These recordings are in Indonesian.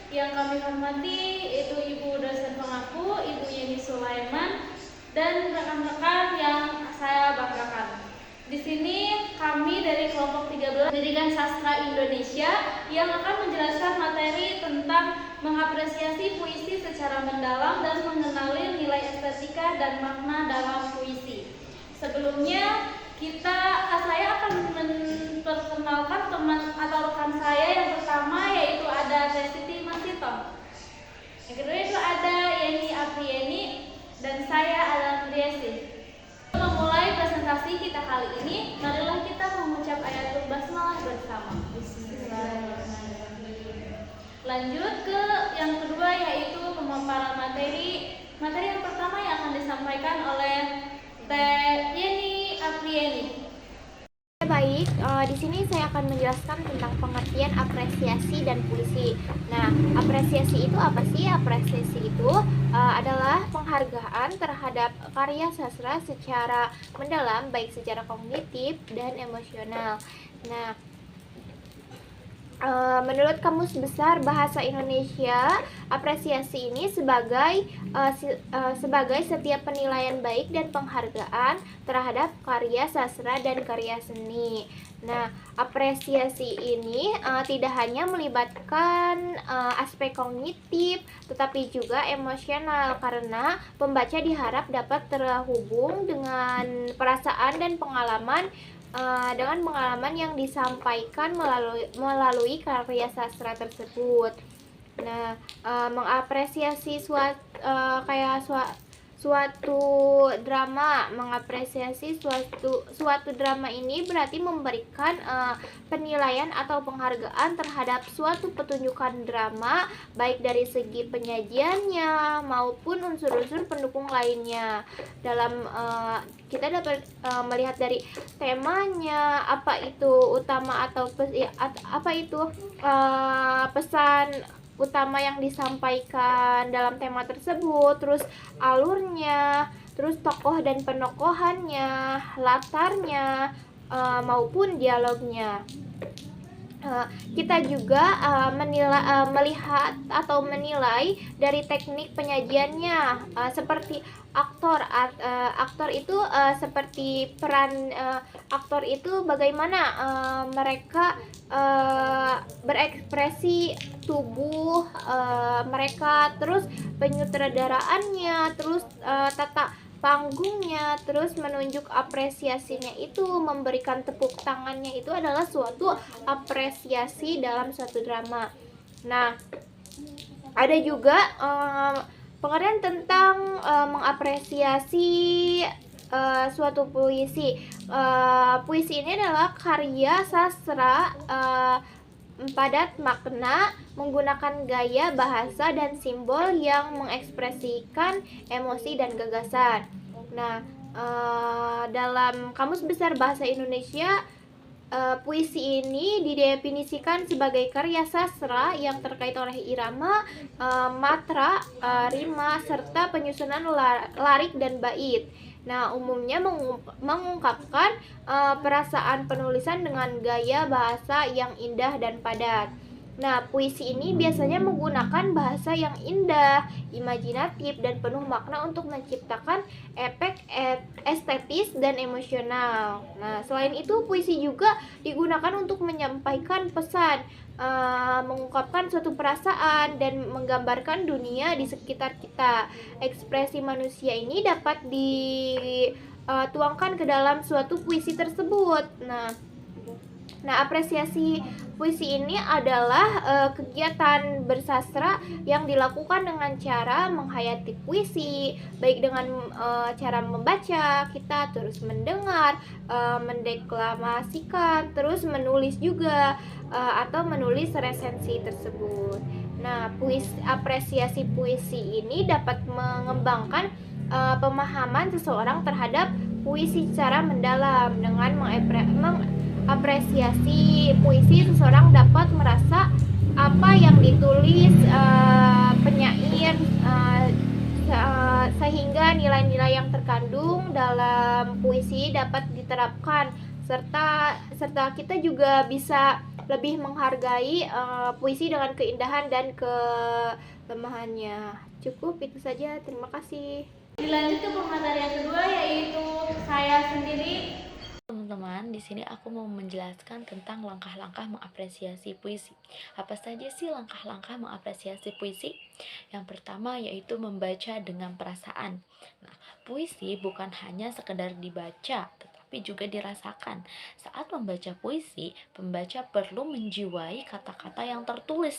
Yang kami hormati itu Ibu dosen pengaku, Ibu Yeni Sulaiman, dan rekan-rekan yang saya banggakan. Di sini kami dari kelompok 13 Pendidikan Sastra Indonesia yang akan menjelaskan materi tentang mengapresiasi puisi secara mendalam dan mengenali nilai estetika dan makna dalam puisi. Sebelumnya saya akan memperkenalkan teman atau rekan saya yang pertama, yaitu ada Teh Siti Masito. Yang kedua itu ada Yeni Aprieni dan saya Alan Triesi. Memulai presentasi kita kali ini, marilah kita mengucap ayatul basmalah bersama. Bismillahirrahmanirrahim. Lanjut ke yang kedua, yaitu pemaparan materi. Materi yang pertama yang akan disampaikan oleh Teh Yeni Aprieni. Baik, di sini saya akan menjelaskan tentang pengertian apresiasi dan puisi. Nah, apresiasi itu apa sih? Apresiasi itu adalah penghargaan terhadap karya sastra secara mendalam, baik secara kognitif dan emosional. Nah, menurut Kamus Besar Bahasa Indonesia, apresiasi ini sebagai setiap penilaian baik dan penghargaan terhadap karya sastra dan karya seni. Nah, apresiasi ini tidak hanya melibatkan aspek kognitif, tetapi juga emosional, karena pembaca diharap dapat terhubung dengan perasaan dan pengalaman yang disampaikan melalui karya sastra tersebut. Nah, mengapresiasi suatu drama, mengapresiasi suatu drama ini berarti memberikan penilaian atau penghargaan terhadap suatu pertunjukan drama, baik dari segi penyajiannya maupun unsur-unsur pendukung lainnya. Dalam kita dapat melihat dari temanya, apa itu utama atau pesan utama yang disampaikan dalam tema tersebut, terus alurnya, terus tokoh dan penokohannya, latarnya, maupun dialognya. Kita juga melihat atau menilai dari teknik penyajiannya, seperti aktor. Aktor itu seperti peran aktor itu bagaimana mereka berekspresi tubuh mereka, terus penyutradaraannya, terus tata panggungnya, terus menunjuk apresiasinya itu, memberikan tepuk tangannya, itu adalah suatu apresiasi dalam suatu drama. Nah, ada juga pengertian tentang mengapresiasi suatu puisi. Puisi ini adalah karya sastra padat makna, menggunakan gaya bahasa dan simbol yang mengekspresikan emosi dan gagasan. Nah, dalam Kamus Besar Bahasa Indonesia, puisi ini didefinisikan sebagai karya sastra yang terkait oleh irama, matra, rima, serta penyusunan larik dan bait. Nah, umumnya mengungkapkan perasaan penulisan dengan gaya bahasa yang indah dan padat. Nah, puisi ini biasanya menggunakan bahasa yang indah, imajinatif, dan penuh makna untuk menciptakan efek estetis dan emosional. Nah, selain itu, puisi juga digunakan untuk menyampaikan pesan, mengungkapkan suatu perasaan, dan menggambarkan dunia di sekitar kita. Ekspresi manusia ini dapat dituangkan ke dalam suatu puisi tersebut. Nah, apresiasi puisi ini adalah kegiatan bersastra yang dilakukan dengan cara menghayati puisi, baik dengan cara membaca, kita terus mendengar, mendeklamasikan, terus menulis juga, atau menulis resensi tersebut. Nah, apresiasi puisi ini dapat mengembangkan pemahaman seseorang terhadap puisi secara mendalam. Dengan apresiasi puisi, seseorang dapat merasa apa yang ditulis penyair, sehingga nilai-nilai yang terkandung dalam puisi dapat diterapkan, serta kita juga bisa lebih menghargai puisi dengan keindahan dan kelemahannya. Cukup itu saja. Terima kasih. Dilanjut ke pemateri yang kedua, yaitu saya sendiri. Teman-teman, di sini aku mau menjelaskan tentang langkah-langkah mengapresiasi puisi. Apa saja sih langkah-langkah mengapresiasi puisi? Yang pertama yaitu membaca dengan perasaan. Nah, puisi bukan hanya sekedar dibaca, tetapi juga dirasakan. Saat membaca puisi, pembaca perlu menjiwai kata-kata yang tertulis.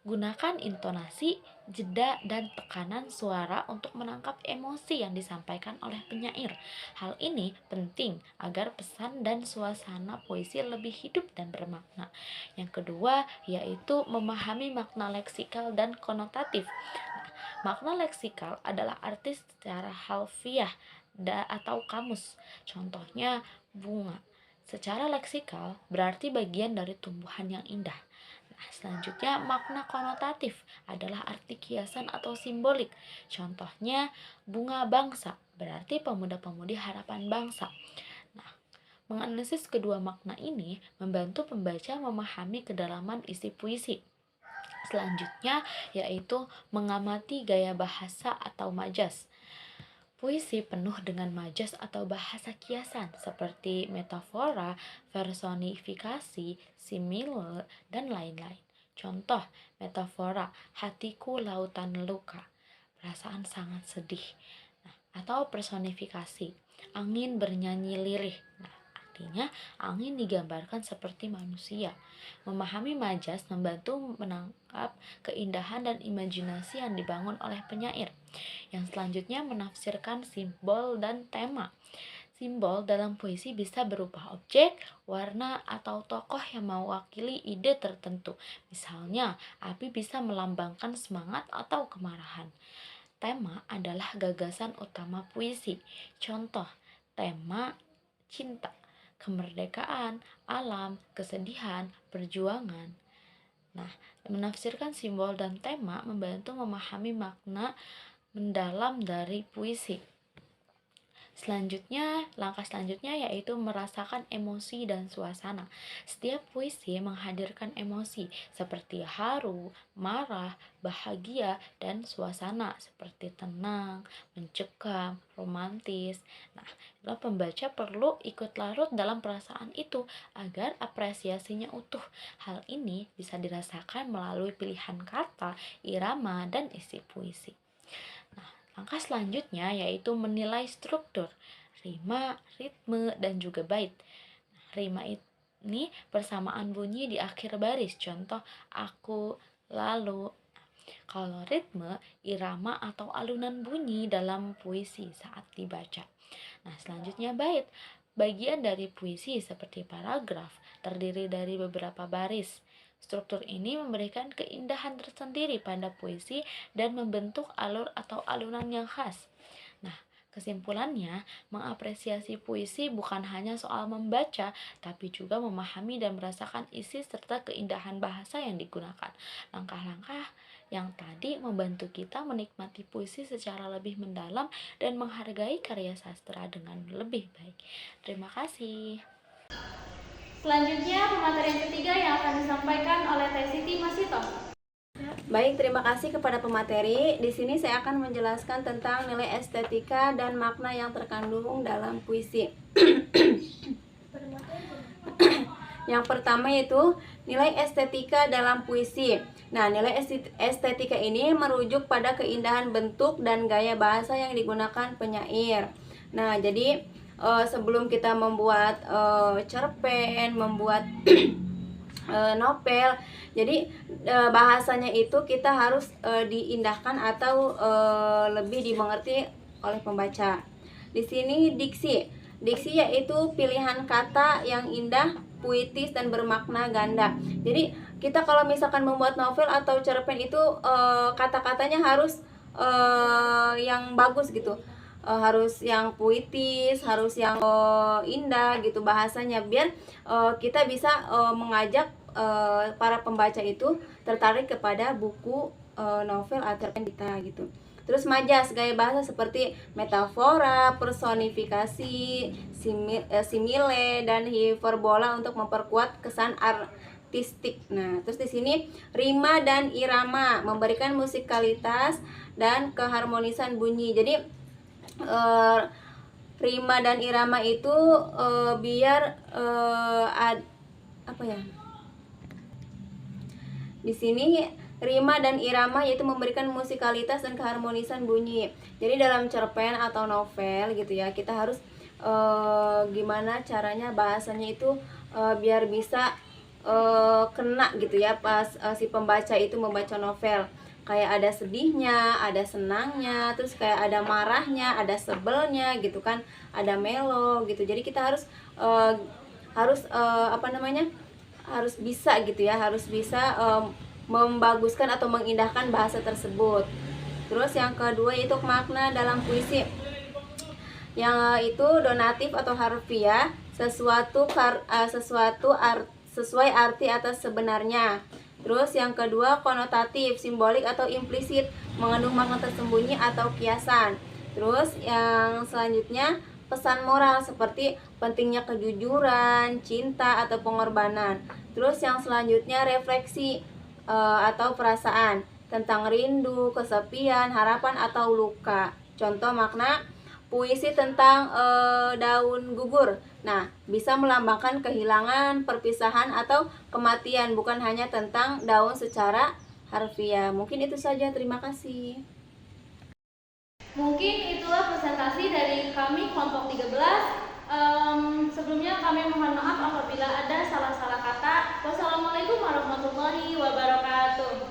Gunakan intonasi, jeda, dan tekanan suara untuk menangkap emosi yang disampaikan oleh penyair. Hal ini penting agar pesan dan suasana puisi lebih hidup dan bermakna. Yang kedua yaitu memahami makna leksikal dan konotatif. Makna leksikal adalah arti secara harfiah atau kamus. Contohnya bunga. Secara leksikal berarti bagian dari tumbuhan yang indah. Nah, selanjutnya makna konotatif adalah arti kiasan atau simbolik. Contohnya bunga bangsa berarti pemuda-pemudi harapan bangsa. Nah, menganalisis kedua makna ini membantu pembaca memahami kedalaman isi puisi. Selanjutnya yaitu mengamati gaya bahasa atau majas. Puisi penuh dengan majas atau bahasa kiasan seperti metafora, personifikasi, simile, dan lain-lain. Contoh, metafora, hatiku lautan luka, perasaan sangat sedih. Nah, atau personifikasi, angin bernyanyi lirih. Nah, artinya angin digambarkan seperti manusia. Memahami majas membantu menangkap keindahan dan imajinasi yang dibangun oleh penyair. Yang selanjutnya menafsirkan simbol dan tema. Simbol dalam puisi bisa berupa objek, warna, atau tokoh yang mewakili ide tertentu. Misalnya, api bisa melambangkan semangat atau kemarahan. Tema adalah gagasan utama puisi. Contoh, tema cinta, kemerdekaan, alam, kesedihan, perjuangan. Nah, menafsirkan simbol dan tema membantu memahami makna mendalam dari puisi. Langkah selanjutnya yaitu merasakan emosi dan suasana. Setiap puisi menghadirkan emosi seperti haru, marah, bahagia, dan suasana seperti tenang, mencekam, romantis. Nah, pembaca perlu ikut larut dalam perasaan itu agar apresiasinya utuh. Hal ini bisa dirasakan melalui pilihan kata, irama, dan isi puisi. Langkah selanjutnya yaitu menilai struktur, rima, ritme, dan juga bait. Rima ini persamaan bunyi di akhir baris, contoh aku, lalu. Kalau ritme, irama atau alunan bunyi dalam puisi saat dibaca. Nah, selanjutnya bait. Bagian dari puisi seperti paragraf terdiri dari beberapa baris. Struktur ini memberikan keindahan tersendiri pada puisi dan membentuk alur atau alunan yang khas. Nah, kesimpulannya, mengapresiasi puisi bukan hanya soal membaca, tapi juga memahami dan merasakan isi serta keindahan bahasa yang digunakan. Langkah-langkah yang tadi membantu kita menikmati puisi secara lebih mendalam dan menghargai karya sastra dengan lebih baik. Terima kasih. Selanjutnya, pemateri yang ketiga yang akan disampaikan oleh Teh Siti Masito. Baik, terima kasih kepada pemateri. Di sini saya akan menjelaskan tentang nilai estetika dan makna yang terkandung dalam puisi. Yang pertama yaitu nilai estetika dalam puisi. Nah, nilai estetika ini merujuk pada keindahan bentuk dan gaya bahasa yang digunakan penyair. Nah, jadi sebelum kita membuat cerpen, membuat novel, jadi bahasanya itu kita harus diindahkan atau lebih dimengerti oleh pembaca. Di sini diksi yaitu pilihan kata yang indah, puitis, dan bermakna ganda. Jadi kita kalau misalkan membuat novel atau cerpen itu kata-katanya harus yang bagus gitu. Harus yang puitis, harus yang indah gitu bahasanya, biar kita bisa mengajak para pembaca itu tertarik kepada buku novel atau cerpen kita gitu. Terus majas, gaya bahasa seperti metafora, personifikasi, simile, dan hiperbola untuk memperkuat kesan artistik. Nah, terus di sini rima dan irama memberikan musikalitas dan keharmonisan bunyi. Jadi rima dan irama itu biar apa ya? Di sini rima dan irama yaitu memberikan musikalitas dan keharmonisan bunyi. Jadi dalam cerpen atau novel gitu ya, kita harus gimana caranya bahasanya itu biar bisa kena gitu ya pas si pembaca itu membaca novel. Kayak ada sedihnya, ada senangnya, terus kayak ada marahnya, ada sebelnya gitu kan, ada melo gitu. Jadi kita harus apa namanya? Harus bisa gitu ya, harus bisa membaguskan atau mengindahkan bahasa tersebut. Terus yang kedua yaitu makna dalam puisi. Yang itu donatif atau harfiah, sesuai arti atas sebenarnya. Terus yang kedua konotatif, simbolik atau implisit, mengandung makna tersembunyi atau kiasan. Terus yang selanjutnya pesan moral seperti pentingnya kejujuran, cinta atau pengorbanan. Terus yang selanjutnya refleksi atau perasaan tentang rindu, kesepian, harapan atau luka. Contoh makna puisi tentang daun gugur. Nah, bisa melambangkan kehilangan, perpisahan atau kematian, bukan hanya tentang daun secara harfiah. Mungkin itu saja, terima kasih. Mungkin itulah presentasi dari kami kelompok 13. Sebelumnya kami mohon maaf apabila ada salah-salah kata. Wassalamualaikum warahmatullahi wabarakatuh.